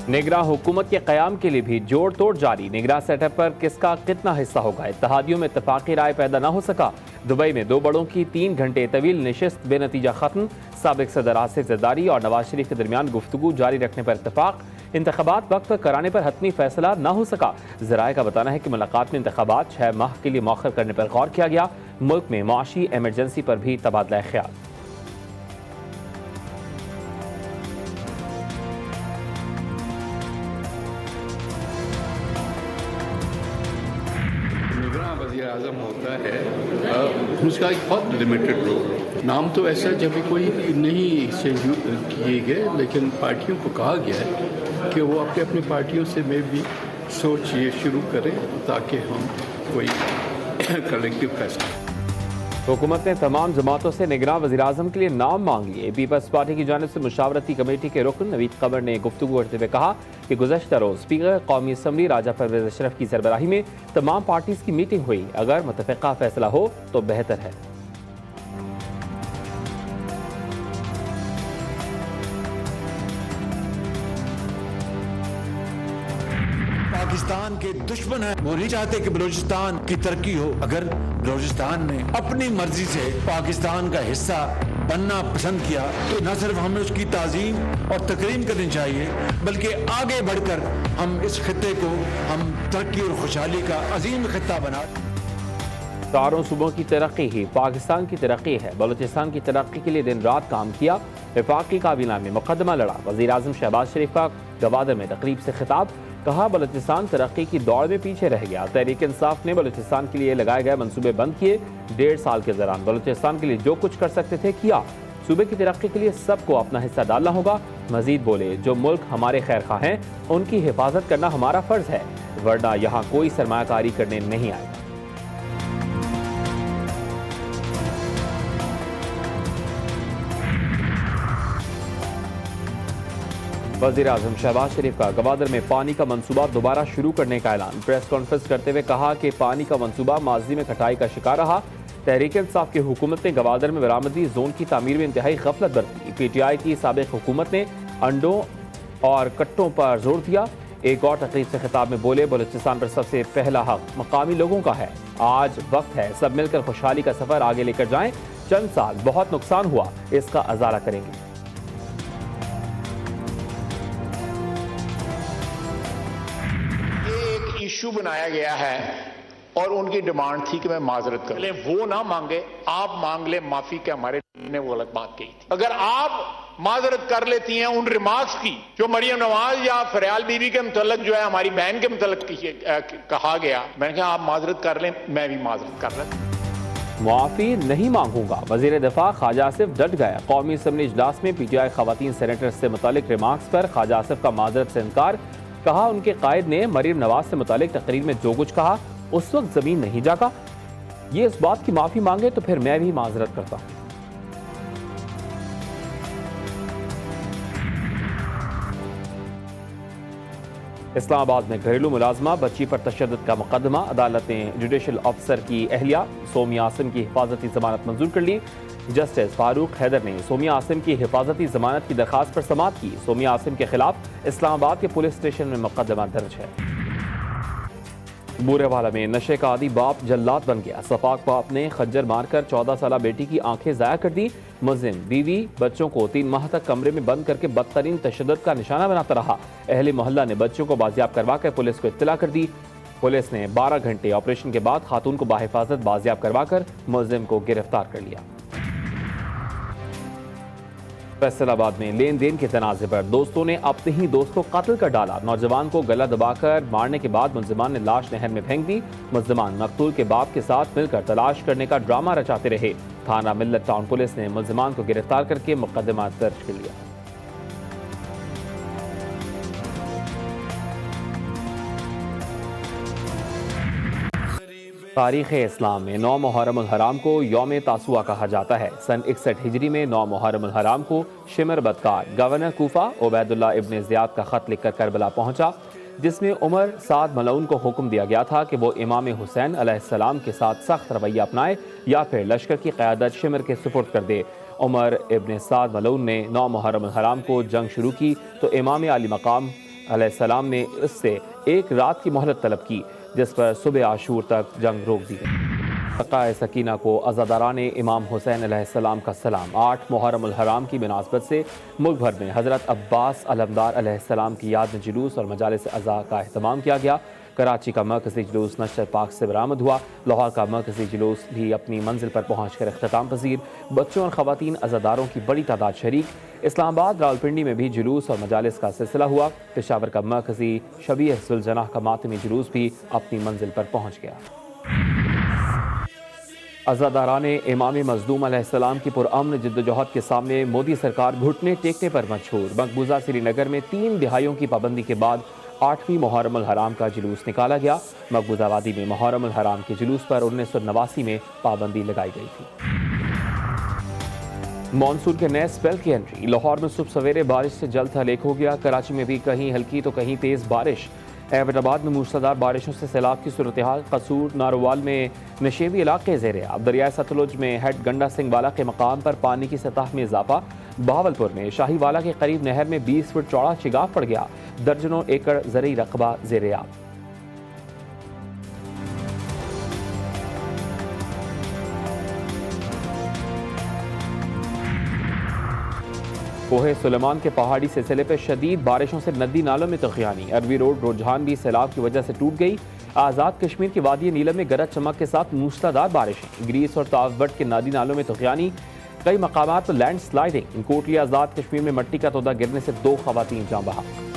نگراں حکومت کے قیام کے لیے بھی جوڑ توڑ جاری، نگراں سیٹ اپ پر کس کا کتنا حصہ ہوگا، اتحادیوں میں اتفاقی رائے پیدا نہ ہو سکا، دبئی میں دو بڑوں کی 3 گھنٹے طویل نشست بے نتیجہ ختم، سابق صدر آصف زرداری اور نواز شریف کے درمیان گفتگو جاری رکھنے پر اتفاق، انتخابات وقت پر کرانے پر حتمی فیصلہ نہ ہو سکا، ذرائع کا بتانا ہے کہ ملاقات میں انتخابات 6 ماہ کے لیے مؤخر کرنے پر غور کیا گیا، ملک میں معاشی ایمرجنسی پر بھی تبادلہ خیال۔ وزیر اعظم ہوتا ہے اس کا ایک بہت لمیٹڈ رول، نام تو ایسا جبھی کوئی نہیں سے کیے گئے، لیکن پارٹیوں کو کہا گیا ہے کہ وہ اپنے پارٹیوں سے میں بھی سوچ یہ شروع کریں تاکہ ہم کوئی کلیکٹیو فیصلہ۔ حکومت نے تمام جماعتوں سے نگراں وزیراعظم کے لیے نام مانگ لیے، پیپلز پارٹی کی جانب سے مشاورتی کمیٹی کے رکن نوید قمر نے گفتگو کرتے ہوئے کہا کہ گزشتہ روز اسپیکر قومی اسمبلی راجہ پرویز اشرف کی سربراہی میں تمام پارٹیز کی میٹنگ ہوئی، اگر متفقہ فیصلہ ہو تو بہتر ہے۔ پاکستان کے دشمن ہیں، وہ نہیں چاہتے کہ بلوچستان کی ترقی ہو۔ اگر بلوچستان نے اپنی مرضی سے پاکستان کا حصہ بننا پسند کیا تو نہ صرف ہمیں اس کی تعظیم اور تکریم کرنی چاہیے، بلکہ آگے بڑھ کر ہم اس خطے کو ہم ترقی اور خوشحالی کا عظیم خطہ بنا۔ چاروں صوبوں کی ترقی ہی پاکستان کی ترقی ہے، بلوچستان کی ترقی کے لیے دن رات کام کیا، وفاقی کابینہ میں مقدمہ لڑا، وزیراعظم شہباز شریف کا گوادر میں تقریب سے خطاب، کہا بلوچستان ترقی کی دوڑ میں پیچھے رہ گیا، تحریک انصاف نے بلوچستان کے لیے لگائے گئے منصوبے بند کیے، 1.5 سال کے دوران بلوچستان کے لیے جو کچھ کر سکتے تھے کیا، صوبے کی ترقی کے لیے سب کو اپنا حصہ ڈالنا ہوگا، مزید بولے جو ملک ہمارے خیر خواہ ہیں ان کی حفاظت کرنا ہمارا فرض ہے، ورنہ یہاں کوئی سرمایہ کاری کرنے نہیں آئے۔ وزیراعظم شہباز شریف کا گوادر میں پانی کا منصوبہ دوبارہ شروع کرنے کا اعلان، پریس کانفرنس کرتے ہوئے کہا کہ پانی کا منصوبہ ماضی میں کٹائی کا شکار رہا، تحریک انصاف کی حکومت نے گوادر میں برآمدی زون کی تعمیر میں انتہائی غفلت برتی، پی ٹی آئی کی سابق حکومت نے انڈوں اور کٹوں پر زور دیا، ایک اور تقریب سے خطاب میں بولے بلوچستان پر سب سے پہلا حق مقامی لوگوں کا ہے، آج وقت ہے سب مل کر خوشحالی کا سفر آگے لے کر جائیں، چند سال بہت نقصان ہوا اس کا ازالہ کریں گے۔ ایشو بنایا گیا ہے اور ان کی ڈیمانڈ تھی کہ میں معذرت کروں، وہ نہ مانگے، آپ مانگ لیں معافی کہ ہمارے نے وہ غلط بات کہی تھی۔ اگر آپ معذرت کر لیتی ہیں ان ریمارکس کی جو مریم نواز یا فریال بی بی کے متعلق جو ہے ہماری بہن کے متعلق کہا گیا، میں نے کہا آپ معذرت کر لیں، میں بھی معذرت کر لیں۔ معافی نہیں مانگوں گا، وزیر دفاع خواجہ آصف ڈٹ گیا، قومی اسمبلی اجلاس میں پی ٹی آئی خواتین سینیٹر سے متعلق ریمارکس پر خواجہ آصف کا معذرت سے انکار، کہا ان کے قائد نے مریم نواز سے متعلق تقریر میں جو کچھ کہا اس وقت زمین نہیں جاگا، یہ اس بات کی معافی مانگے تو پھر میں بھی معذرت کرتا ہوں۔ اسلام آباد میں گھریلو ملازمہ بچی پر تشدد کا مقدمہ، عدالت نے جوڈیشل آفیسر کی اہلیہ سومیہ عاصم کی حفاظتی ضمانت منظور کر لی، جسٹس فاروق حیدر نے سومیہ عاصم کی حفاظتی ضمانت کی درخواست پر سماعت کی، سومیہ عاصم کے خلاف اسلام آباد کے پولیس اسٹیشن میں مقدمہ درج ہے۔ بورے والا میں نشے کا عادی باپ جلاد بن گیا، سفاق باپ نے خنجر مار کر 14 سالہ بیٹی کی آنکھیں ضائع کر دی، ملزم بیوی بچوں کو 3 ماہ تک کمرے میں بند کر کے بدترین تشدد کا نشانہ بناتا رہا، اہل محلہ نے بچوں کو بازیاب کروا کر پولیس کو اطلاع کر دی، پولیس نے 12 گھنٹے آپریشن کے بعد خاتون کو بحفاظت بازیاب کروا کر ملزم کو گرفتار کر لیا۔ فیصل آباد میں لین دین کے تنازع پر دوستوں نے اپنے ہی دوست کو قتل کر ڈالا، نوجوان کو گلا دبا کر مارنے کے بعد ملزمان نے لاش نہر میں پھینک دی، ملزمان مقتول کے باپ کے ساتھ مل کر تلاش کرنے کا ڈرامہ رچاتے رہے، تھانہ ملت ٹاؤن پولیس نے ملزمان کو گرفتار کر کے مقدمہ درج کر لیا۔ تاریخ اسلام میں 9 محرم الحرام کو یوم تاسوعہ کہا جاتا ہے، سن 61 ہجری میں 9 محرم الحرام کو شمر بدکار گورنر کوفہ عبید اللہ ابن زیاد کا خط لکھ کر کربلا پہنچا، جس میں عمر سعد ملعون کو حکم دیا گیا تھا کہ وہ امام حسین علیہ السلام کے ساتھ سخت رویہ اپنائے یا پھر لشکر کی قیادت شمر کے سپرد کر دے۔ عمر ابن سعد ملعون نے 9 محرم الحرام کو جنگ شروع کی تو امام علی مقام علیہ السلام نے اس سے ایک رات کی مہلت طلب کی، جس پر صبح عاشور تک جنگ روک دی گئی۔ بقائے سکینہ کو عزاداران امام حسین علیہ السلام کا سلام۔ 8 محرم الحرام کی مناسبت سے ملک بھر میں حضرت عباس علمدار علیہ السلام کی یاد میں جلوس اور مجالس عزا کا اہتمام کیا گیا۔ کراچی کا مرکزی جلوس نشر پاک سے برآمد ہوا۔ لاہور کا مرکزی جلوس بھی اپنی منزل پر پہنچ کر اختتام پذیر۔ بچوں اور خواتین عزاداروں کی بڑی تعداد شریک۔ اسلام آباد، راولپنڈی میں بھی جلوس اور مجالس کا سلسلہ ہوا۔ پشاور کا مرکزی شبیہ ذوالجناح کا ماتمی جلوس بھی اپنی منزل پر پہنچ گیا۔ عزاداران امام مظلوم علیہ السلام کی پرامن جدوجہد کے سامنے مودی سرکار گھٹنے ٹیکنے پر مجبور۔ مقبوضہ سری نگر میں 3 دہائیوں کی پابندی کے بعد 8ویں محرم الحرام کا جلوس نکالا گیا۔ مقبوضہ وادی میں محرم الحرام کے جلوس پر 1989 میں پابندی لگائی گئی تھی۔ مانسون کے نئے سپیل کی انٹری۔ لاہور میں صبح سویرے بارش سے جلد ہلیک ہو گیا۔ کراچی میں بھی کہیں ہلکی تو کہیں تیز بارش۔ ایبٹ آباد میں موسلادھار بارشوں سے سیلاب کی صورتحال۔ قصور، نارووال میں نشیبی علاقے زیر آب۔ دریائے ستلج میں ہیڈ گنڈا سنگھ والا کے مقام پر پانی کی سطح میں اضافہ۔ بہاولپور میں شاہی والا کے قریب نہر میں 20 فٹ چوڑا چگاف پڑ گیا۔ درجنوں ایکڑ زرعی رقبہ زیر آب۔ کوہ سلیمان کے پہاڑی سلسلے پہ شدید بارشوں سے ندی نالوں میں طغیانی۔ اروی روڈ رجحان بھی سیلاب کی وجہ سے ٹوٹ گئی۔ آزاد کشمیر کی وادی نیلم میں گرج چمک کے ساتھ موسلادھار بارشیں۔ گریس اور تاوبٹ کے ندی نالوں میں طغیانی، کئی مقامات پر لینڈ سلائیڈنگ۔ کوٹلی آزاد کشمیر میں مٹی کا تودہ گرنے سے 2 خواتین جاں بحق۔